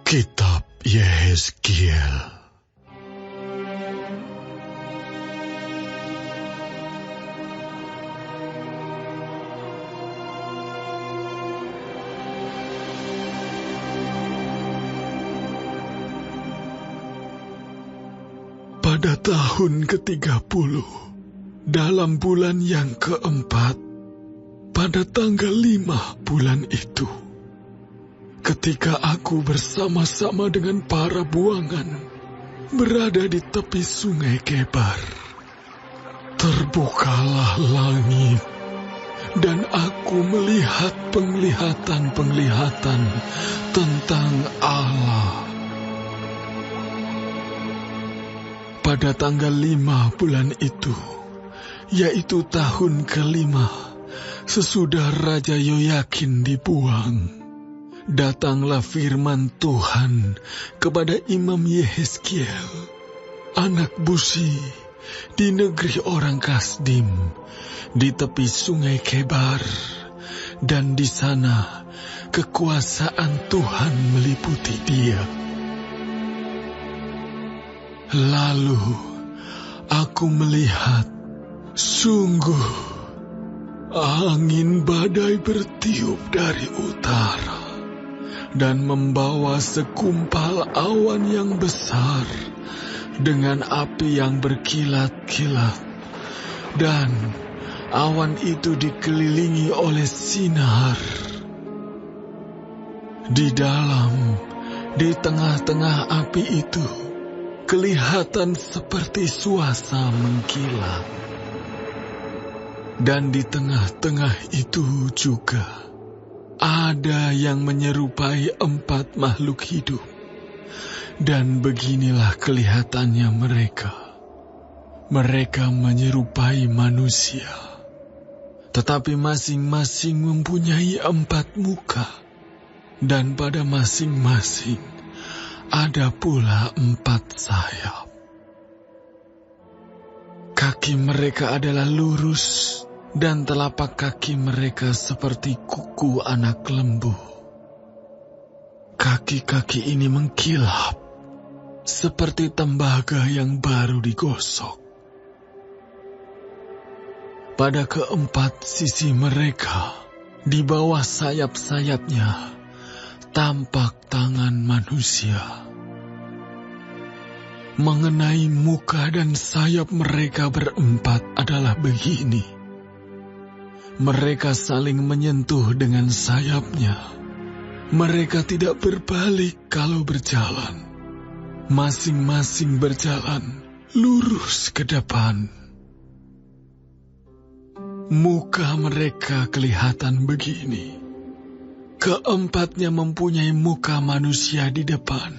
Kitab Yehezkiel. Pada tahun ke-30, dalam bulan yang keempat, pada tanggal 5 bulan itu, ketika aku bersama-sama dengan para buangan berada di tepi sungai Kebar, terbukalah langit dan aku melihat penglihatan-penglihatan tentang Allah. Pada tanggal 5 bulan itu, yaitu tahun ke-5 sesudah Raja Yoyakin dibuang, datanglah firman Tuhan kepada Imam Yehezkiel, anak Busi, di negeri orang Kasdim, di tepi sungai Kebar, dan di sana kekuasaan Tuhan meliputi dia. Lalu aku melihat, sungguh angin badai bertiup dari utara dan membawa sekumpal awan yang besar dengan api yang berkilat-kilat, dan awan itu dikelilingi oleh sinar. Di tengah-tengah api itu, kelihatan seperti suasa mengkilat. Dan di tengah-tengah itu juga ada yang menyerupai 4 makhluk hidup. Dan beginilah kelihatannya mereka. Mereka menyerupai manusia, tetapi masing-masing mempunyai 4 muka. Dan pada masing-masing ada pula 4 sayap. Kaki mereka adalah lurus, dan telapak kaki mereka seperti kuku anak lembu. Kaki-kaki ini mengkilap, seperti tembaga yang baru digosok. Pada ke-4 sisi mereka, di bawah sayap-sayapnya, tampak tangan manusia. Mengenai muka dan sayap mereka berempat adalah begini. Mereka saling menyentuh dengan sayapnya. Mereka tidak berbalik kalau berjalan. Masing-masing berjalan lurus ke depan. Muka mereka kelihatan begini. Keempatnya mempunyai muka manusia di depan,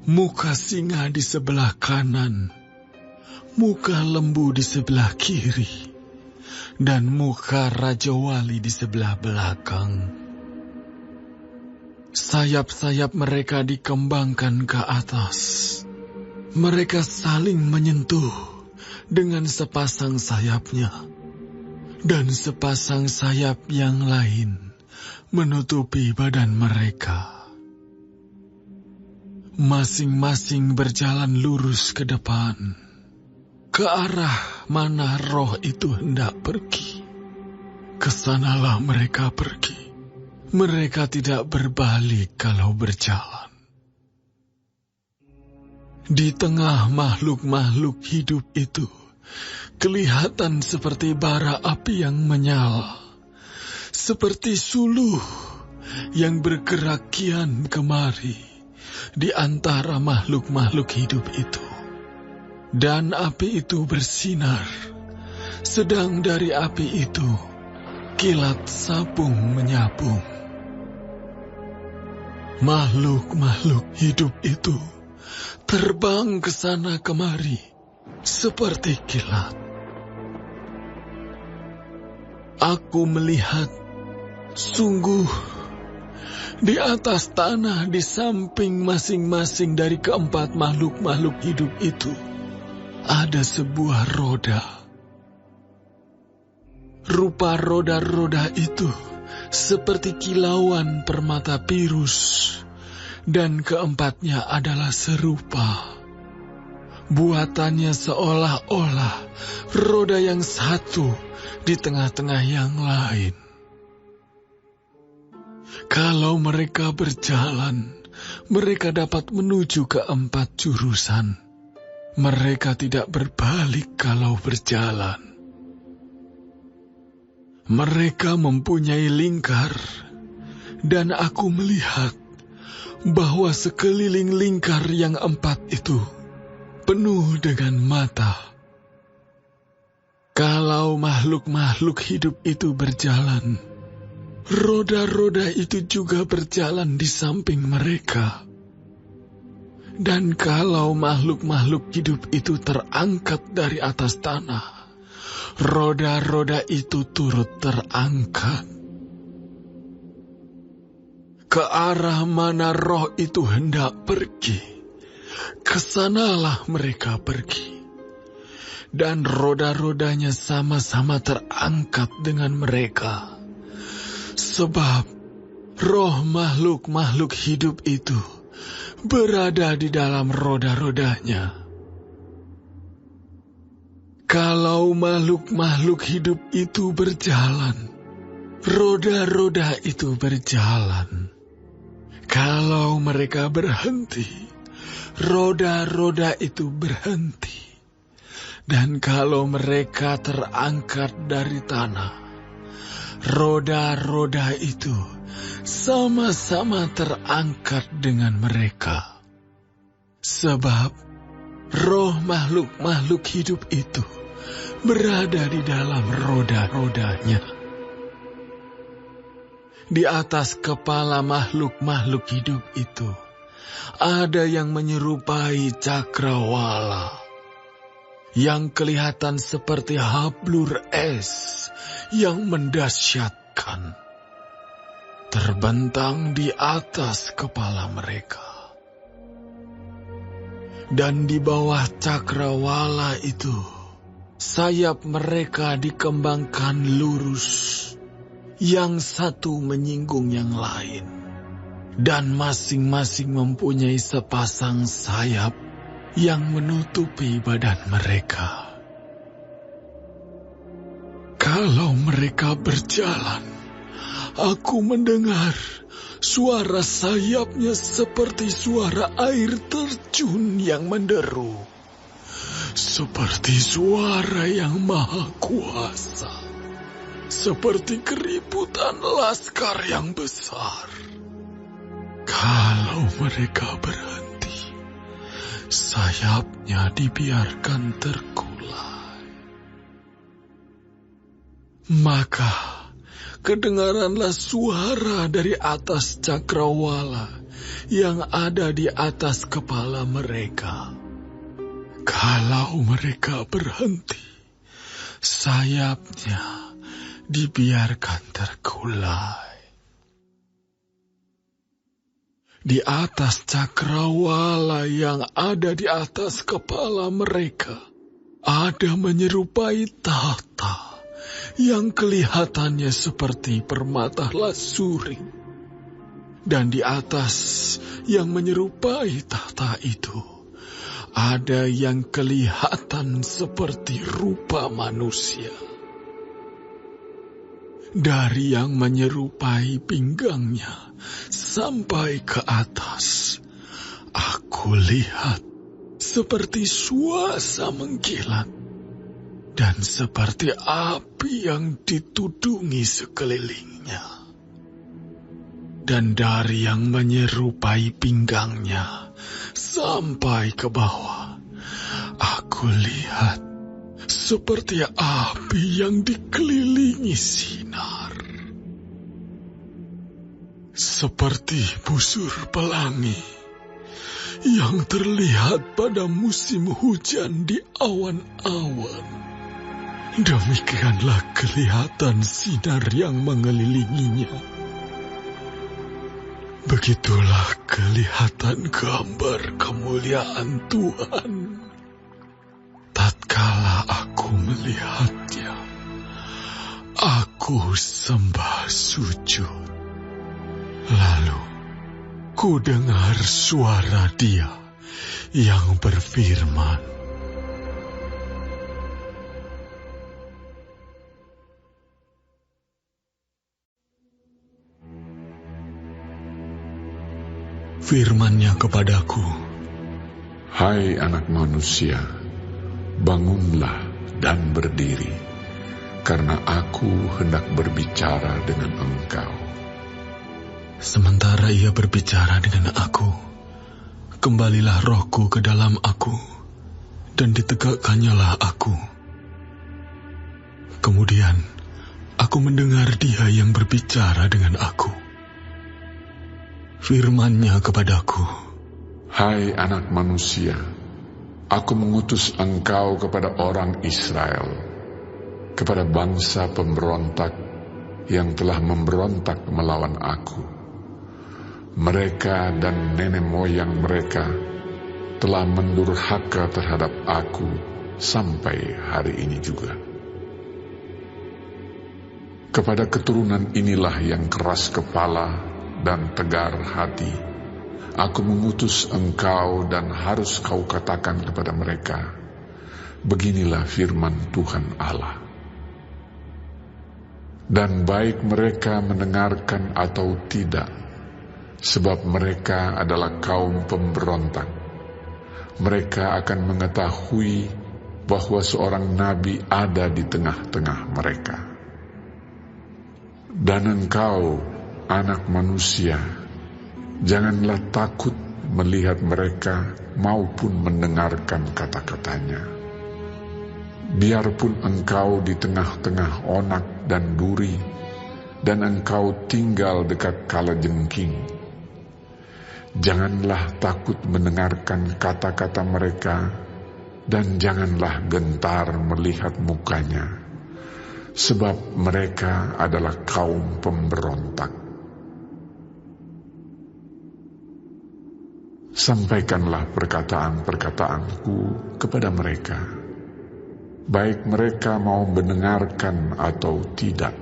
muka singa di sebelah kanan, muka lembu di sebelah kiri, dan muka Raja Wali di sebelah belakang. Sayap-sayap mereka dikembangkan ke atas. Mereka saling menyentuh dengan sepasang sayapnya, dan sepasang sayap yang lain menutupi badan mereka. Masing-masing berjalan lurus ke depan, ke arah mana roh itu hendak pergi. Kesanalah mereka pergi. Mereka tidak berbalik kalau berjalan. Di tengah makhluk-makhluk hidup itu, kelihatan seperti bara api yang menyala, seperti suluh yang bergerak kian kemari di antara makhluk-makhluk hidup itu. Dan api itu bersinar, sedang dari api itu kilat sabung menyabung. Makhluk-makhluk hidup itu terbang ke sana kemari seperti kilat. Aku melihat, sungguh, di atas tanah di samping masing-masing dari keempat makhluk-makhluk hidup itu, ada sebuah roda. Rupa roda-roda itu seperti kilauan permata pirus, dan keempatnya adalah serupa. Buatannya seolah-olah roda yang satu di tengah-tengah yang lain. Kalau mereka berjalan, mereka dapat menuju ke 4 jurusan. Mereka tidak berbalik kalau berjalan. Mereka mempunyai lingkar, dan aku melihat bahwa sekeliling lingkar yang 4 itu penuh dengan mata. Kalau makhluk-makhluk hidup itu berjalan, roda-roda itu juga berjalan di samping mereka. Dan kalau makhluk-makhluk hidup itu terangkat dari atas tanah, roda-roda itu turut terangkat. Ke arah mana roh itu hendak pergi, kesanalah mereka pergi. Dan roda-rodanya sama-sama terangkat dengan mereka. Sebab roh makhluk-makhluk hidup itu berada di dalam roda-rodanya. Kalau makhluk-makhluk hidup itu berjalan, roda-roda itu berjalan. Kalau mereka berhenti, roda-roda itu berhenti. Dan kalau mereka terangkat dari tanah, roda-roda itu sama-sama terangkat dengan mereka. Sebab roh makhluk-makhluk hidup itu berada di dalam roda-rodanya. Di atas kepala makhluk-makhluk hidup itu ada yang menyerupai cakrawala, yang kelihatan seperti hablur es yang mendahsyatkan, terbentang di atas kepala mereka. Dan di bawah cakrawala itu, sayap mereka dikembangkan lurus, yang satu menyinggung yang lain, dan masing-masing mempunyai sepasang sayap yang menutupi badan mereka. Kalau mereka berjalan, aku mendengar suara sayapnya seperti suara air terjun yang menderu, seperti suara yang maha kuasa, seperti keributan laskar yang besar. Kalau mereka berhenti, sayapnya dibiarkan terkulai. Maka kedengaranlah suara dari atas cakrawala yang ada di atas kepala mereka. Kalau mereka berhenti, sayapnya dibiarkan terkulai. Di atas cakrawala yang ada di atas kepala mereka, ada menyerupai tahta yang kelihatannya seperti permata lasuri. Dan di atas yang menyerupai tahta itu, ada yang kelihatan seperti rupa manusia. Dari yang menyerupai pinggangnya sampai ke atas, aku lihat seperti suasa mengkilat dan seperti api yang ditudungi sekelilingnya. Dan dari yang menyerupai pinggangnya sampai ke bawah, aku lihat seperti api yang dikelilingi sinar. Seperti busur pelangi yang terlihat pada musim hujan di awan-awan. Demikianlah kelihatan sinar yang mengelilinginya. Begitulah kelihatan gambar kemuliaan Tuhan. Tatkala aku melihatnya, aku sembah sujud. Lalu Ku dengar suara Dia yang berfirman, firman-Nya kepadaku, Hai anak manusia, bangunlah dan berdiri, karena aku hendak berbicara dengan engkau. Sementara Ia berbicara dengan aku, kembalilah rohku ke dalam aku, dan ditegakkannya aku. Kemudian, aku mendengar Dia yang berbicara dengan aku. Firman-Nya kepadaku, Hai anak manusia, aku mengutus engkau kepada orang Israel, kepada bangsa pemberontak yang telah memberontak melawan aku. Mereka dan nenek moyang mereka telah mendurhaka terhadap aku sampai hari ini juga. Kepada keturunan inilah yang keras kepala dan tegar hati, aku mengutus engkau dan harus kau katakan kepada mereka, beginilah firman Tuhan Allah. Dan baik mereka mendengarkan atau tidak, sebab mereka adalah kaum pemberontak, mereka akan mengetahui bahwa seorang nabi ada di tengah-tengah mereka. Dan engkau, anak manusia, janganlah takut melihat mereka maupun mendengarkan kata-katanya. Biarpun engkau di tengah-tengah onak dan duri, dan engkau tinggal dekat kalajengking, janganlah takut mendengarkan kata-kata mereka, dan janganlah gentar melihat mukanya, sebab mereka adalah kaum pemberontak. Sampaikanlah perkataan-perkataanku kepada mereka, baik mereka mau mendengarkan atau tidak,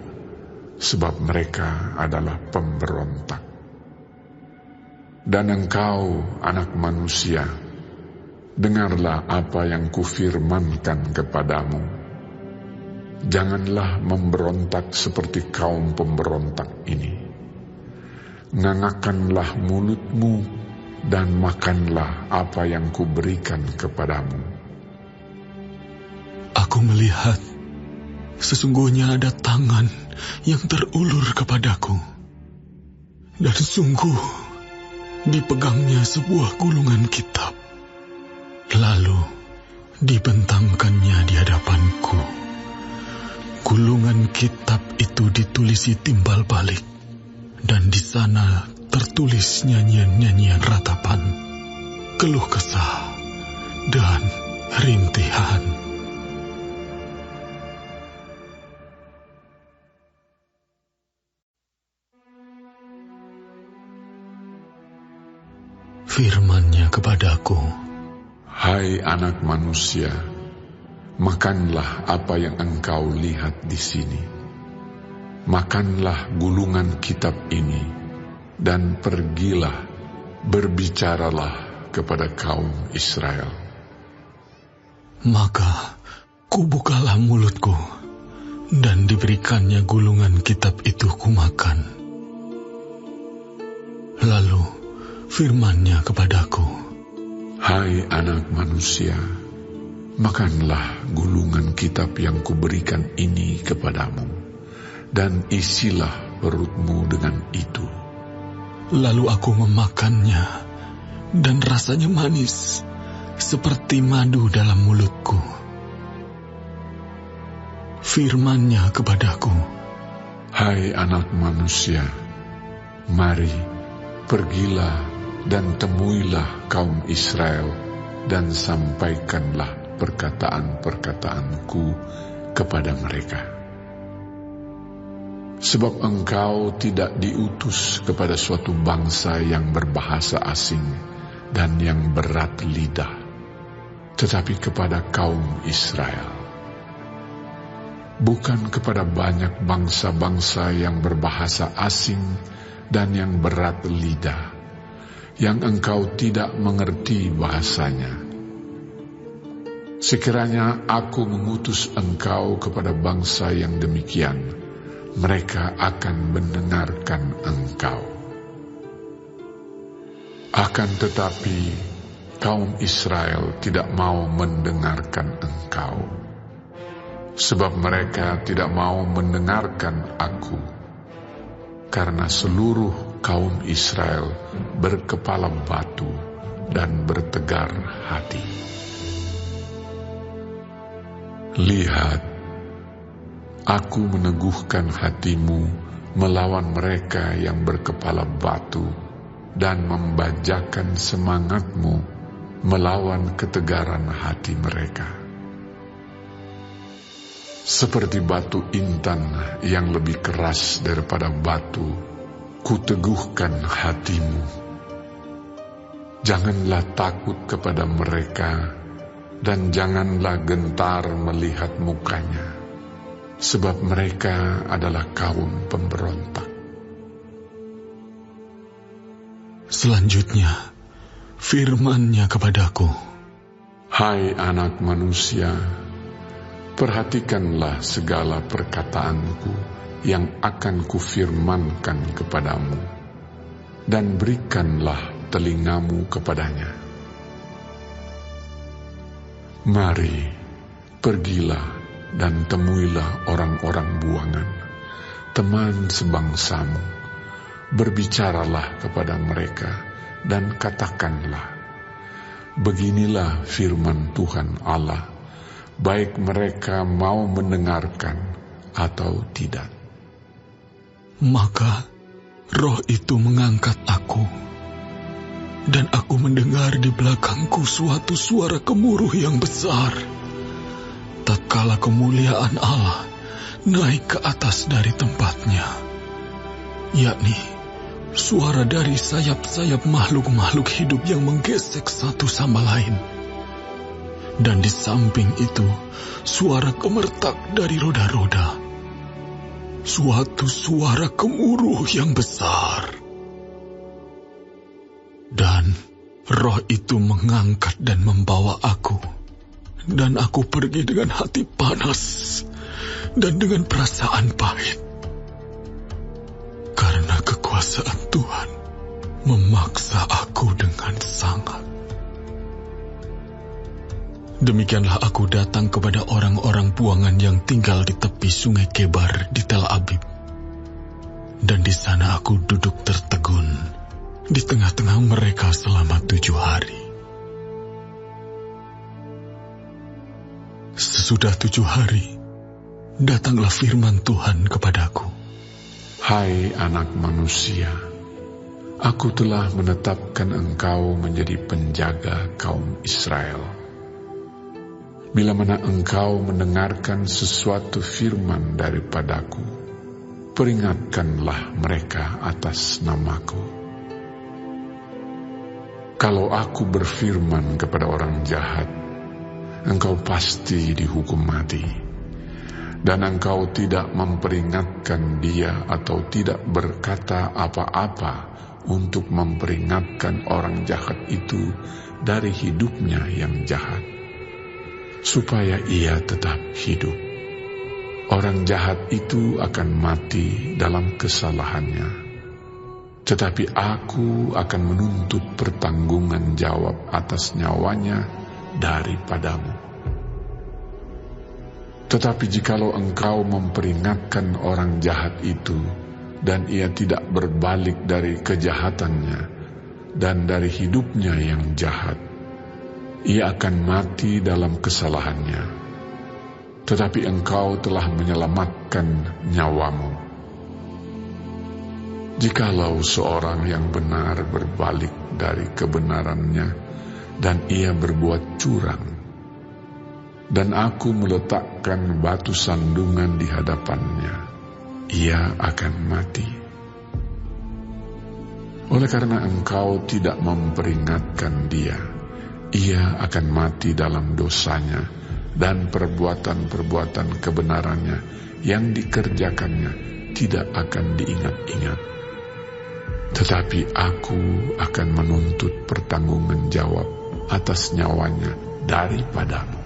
sebab mereka adalah pemberontak. Dan engkau, anak manusia, dengarlah apa yang kufirmankan kepadamu. Janganlah memberontak seperti kaum pemberontak ini. Ngangakkanlah mulutmu dan makanlah apa yang kuberikan kepadamu. Aku melihat, sesungguhnya ada tangan yang terulur kepadaku, dan sungguh dipegangnya sebuah gulungan kitab, lalu dibentangkannya di hadapanku. Gulungan kitab itu ditulisi timbal balik, dan di sana tertulis nyanyian-nyanyian ratapan, keluh kesah, dan rintihan. Firman-Nya kepadaku, Hai anak manusia, makanlah apa yang engkau lihat di sini. Makanlah gulungan kitab ini, dan pergilah, berbicaralah kepada kaum Israel. Maka kubukalah mulutku, dan diberikannya gulungan kitab itu kumakan. Lalu firman-Nya kepadaku, Hai anak manusia, makanlah gulungan kitab yang kuberikan ini kepadamu, dan isilah perutmu dengan itu. Lalu aku memakannya, dan rasanya manis, seperti madu dalam mulutku. Firman-Nya kepadaku, Hai anak manusia, mari, pergilah dan temuilah kaum Israel, dan sampaikanlah perkataan-perkataanku kepada mereka. Sebab engkau tidak diutus kepada suatu bangsa yang berbahasa asing dan yang berat lidah, tetapi kepada kaum Israel. Bukan kepada banyak bangsa-bangsa yang berbahasa asing dan yang berat lidah, yang engkau tidak mengerti bahasanya. Sekiranya aku mengutus engkau kepada bangsa yang demikian, mereka akan mendengarkan engkau. Akan tetapi, kaum Israel tidak mau mendengarkan engkau, sebab mereka tidak mau mendengarkan aku, karena seluruh kaum Israel berkepala batu dan bertegar hati. Lihat, aku meneguhkan hatimu melawan mereka yang berkepala batu dan membajakan semangatmu melawan ketegaran hati mereka. Seperti batu intan yang lebih keras daripada batu, kuteguhkan hatimu. Janganlah takut kepada mereka, dan janganlah gentar melihat mukanya, sebab mereka adalah kaum pemberontak. Selanjutnya, firman-Nya kepadaku, Hai anak manusia, perhatikanlah segala perkataanku yang akan kufirmankan kepadamu, dan berikanlah telingamu kepadanya. Mari, pergilah dan temuilah orang-orang buangan, teman sebangsamu. Berbicaralah kepada mereka dan katakanlah, beginilah firman Tuhan Allah, baik mereka mau mendengarkan atau tidak. Maka roh itu mengangkat aku, dan aku mendengar di belakangku suatu suara gemuruh yang besar. Tatkala kemuliaan Allah naik ke atas dari tempatnya, yakni suara dari sayap-sayap makhluk-makhluk hidup yang menggesek satu sama lain. Dan di samping itu, suara gemertak dari roda-roda. Suatu suara gemuruh yang besar. Dan roh itu mengangkat dan membawa aku. Dan aku pergi dengan hati panas dan dengan perasaan pahit. Karena kekuasaan Tuhan memaksa aku dengan sangat. Demikianlah aku datang kepada orang-orang buangan yang tinggal di tepi sungai Kebar di Tel Abib. Dan di sana aku duduk tertegun di tengah-tengah mereka selama 7 hari. Sesudah 7 hari, datanglah firman Tuhan kepadaku. Hai anak manusia, aku telah menetapkan engkau menjadi penjaga kaum Israel. Bila mana engkau mendengarkan sesuatu firman daripadaku, peringatkanlah mereka atas namaku. Kalau aku berfirman kepada orang jahat, engkau pasti dihukum mati. Dan engkau tidak memperingatkan dia atau tidak berkata apa-apa untuk memperingatkan orang jahat itu dari hidupnya yang jahat, supaya ia tetap hidup. Orang jahat itu akan mati dalam kesalahannya. Tetapi aku akan menuntut pertanggungan jawab atas nyawanya daripadamu. Tetapi jikalau engkau memperingatkan orang jahat itu, dan ia tidak berbalik dari kejahatannya dan dari hidupnya yang jahat, ia akan mati dalam kesalahannya. Tetapi engkau telah menyelamatkan nyawamu. Jikalau seorang yang benar berbalik dari kebenarannya dan ia berbuat curang, dan aku meletakkan batu sandungan di hadapannya, ia akan mati. Oleh karena engkau tidak memperingatkan dia, ia akan mati dalam dosanya, dan perbuatan-perbuatan kebenarannya yang dikerjakannya tidak akan diingat-ingat. tetapi aku akan menuntut pertanggungjan jawab atas nyawanya daripadamu.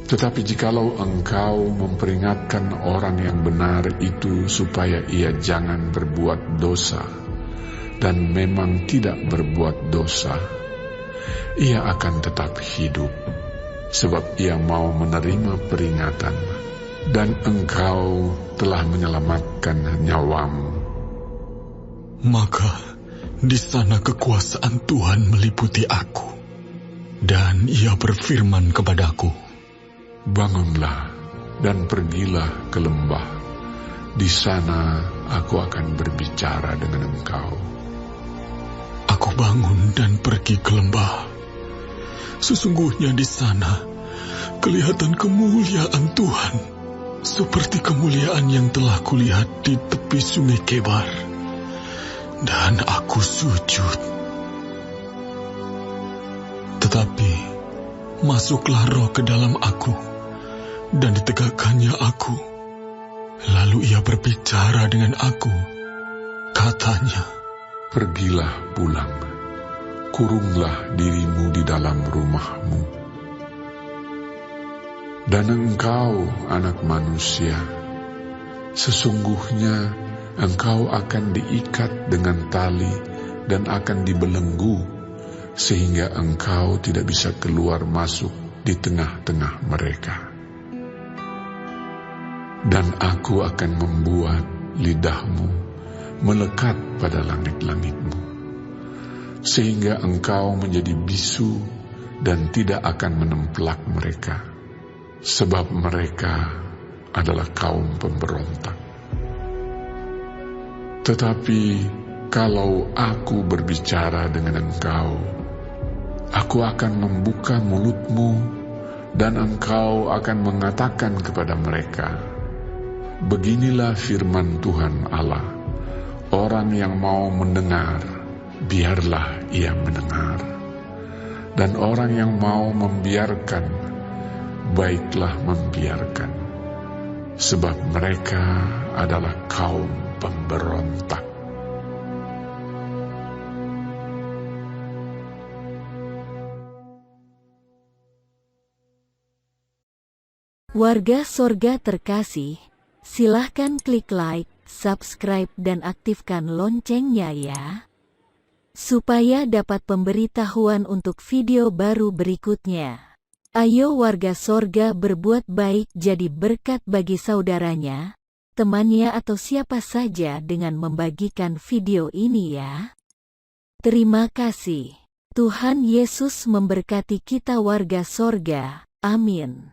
Tetapi jikalau engkau memperingatkan orang yang benar itu supaya ia jangan berbuat dosa, dan memang tidak berbuat dosa, ia akan tetap hidup, sebab ia mau menerima peringatan, dan engkau telah menyelamatkan nyawamu. Maka di sana kekuasaan Tuhan meliputi aku, dan ia berfirman kepadaku, bangunlah dan pergilah ke lembah. Di sana aku akan berbicara dengan engkau. Aku bangun dan pergi ke lembah. Sesungguhnya di sana kelihatan kemuliaan Tuhan, seperti kemuliaan yang telah kulihat di tepi sungai Kebar. Dan aku sujud. Tetapi masuklah roh ke dalam aku, dan ditegakkannya aku. Lalu ia berbicara dengan aku. Katanya, pergilah pulang, kurunglah dirimu di dalam rumahmu. Dan engkau, anak manusia, sesungguhnya engkau akan diikat dengan tali dan akan dibelenggu, sehingga engkau tidak bisa keluar masuk di tengah-tengah mereka. Dan aku akan membuat lidahmu melekat pada langit-langitmu, sehingga engkau menjadi bisu dan tidak akan menemplak mereka, sebab mereka adalah kaum pemberontak. Tetapi kalau aku berbicara dengan engkau, aku akan membuka mulutmu, dan engkau akan mengatakan kepada mereka, beginilah firman Tuhan Allah. Orang yang mau mendengar, biarlah ia mendengar. Dan orang yang mau membiarkan, baiklah membiarkan. Sebab mereka adalah kaum pemberontak. Warga Sorga terkasih, silahkan klik like, subscribe dan aktifkan loncengnya ya, supaya dapat pemberitahuan untuk video baru berikutnya. Ayo warga Sorga berbuat baik, jadi berkat bagi saudaranya, temannya atau siapa saja dengan membagikan video ini ya. Terima kasih. Tuhan Yesus memberkati kita warga Sorga. Amin.